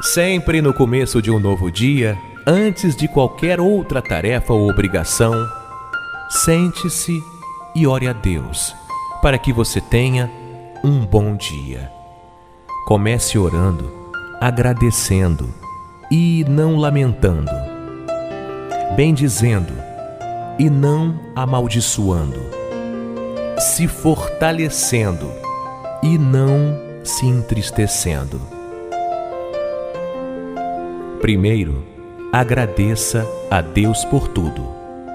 Sempre no começo de um novo dia, antes de qualquer outra tarefa ou obrigação, sente-se e ore a Deus para que você tenha um bom dia. Comece orando, agradecendo e não lamentando, bendizendo e não amaldiçoando, se fortalecendo e não se entristecendo. Primeiro, agradeça a Deus por tudo.